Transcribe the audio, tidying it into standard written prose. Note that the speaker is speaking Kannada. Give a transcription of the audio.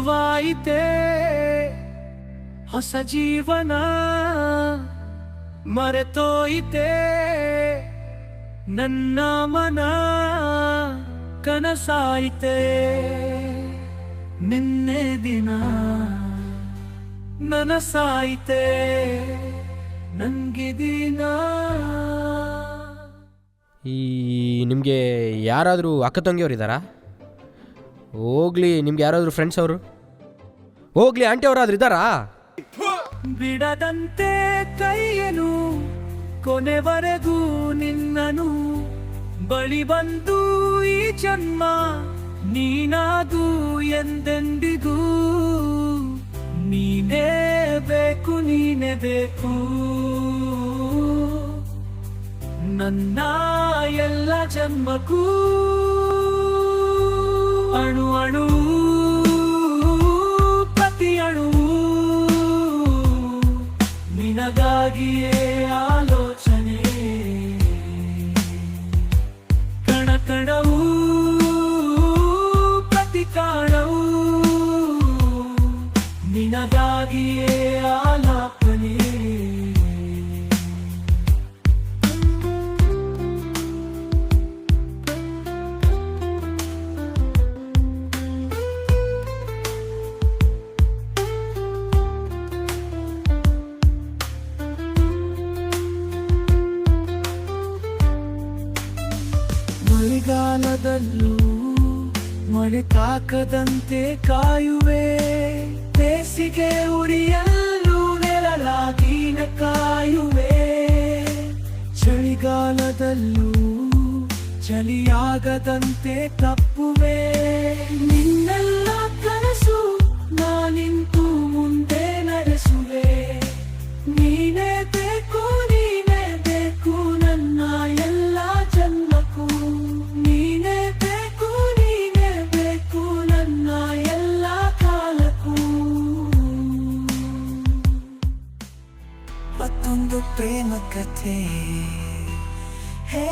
ಶುರುವಾಯಿತೆ ಹೊಸ ಜೀವನ, ಮರೆತೋಯಿತೆ ನನ್ನ ಮನ, ಕನಸಾಯಿತೆ ನಿನ್ನೆ ದಿನ, ನನಸಾಯಿತೆ ನಂಗೆ ದಿನ. ನಿಮಗೆ ಯಾರಾದರೂ ಅಕ್ಕ ತಂಗಿಯವರು ಇದ್ದಾರಾ? ಹೋಗ್ಲಿ, ನಿಮ್ಗೆ ಯಾರಾದರೂ ಫ್ರೆಂಡ್ಸ್ ಅವರು? ಹೋಗ್ಲಿ, ಆಂಟಿ ಅವರಾದ್ರೂ ಇದ್ದಾರಾ? ಬಿಡದಂತೆ ಕೈಯನು ಕೊನೆವರೆಗೂ ನಿನ್ನನು, ಬಳಿ ಬಂದು ಈ ಜನ್ಮ ನೀನಾದು ಎಂದೆಂದಿಗೂ. ನೀನೇ ಬೇಕು, ನೀನೇ ಬೇಕು ನನ್ನ ಎಲ್ಲ ಜನ್ಮಕ್ಕೂ. ಅಣು ಅಣು ಪ್ರತಿ ಅಣು ನಿನಗಾಗಿಯೇ ಆಲೋಚನೆ, ಕಣ ಕಣವು ಪ್ರತಿ ಕಾಣವು ನಿನಗಾಗಿಯೇ ಆಲಾಪನೆ. ಮಳೆಗಾಲದಲ್ಲೂ ಮಳೆ ತಾಕದಂತೆ ಕಾಯುವೆ, ಬೇಸಿಗೆ ಉರಿಯಲ್ಲೂ ನೆರಳಾಗಿನ ಕಾಯುವೆ. ಚಳಿಗಾಲದಲ್ಲೂ ಚಳಿಯಾಗದಂತೆ ತಪ್ಪುವೆ, ನಿನ್ನೆಲ್ಲ ಕನಸು ನಾನಿಂತು ಮುಂದೆ ನಡೆಸುವೆ. ನೀನೇ ಬೇಕು, ನೀನೇ ಬೇಕು ನನ್ನ ಎಲ್ಲ ಜನ್ಮಕ್ಕೂ. ನೀನೇ ಬೇಕು, ನೀನೇ ಬೇಕು ನನ್ನ ಎಲ್ಲ ಕಾಲಕ್ಕೂ. ಮತ್ತೊಂದು ಪ್ರೇಮ ಕಥೆ ಹೇ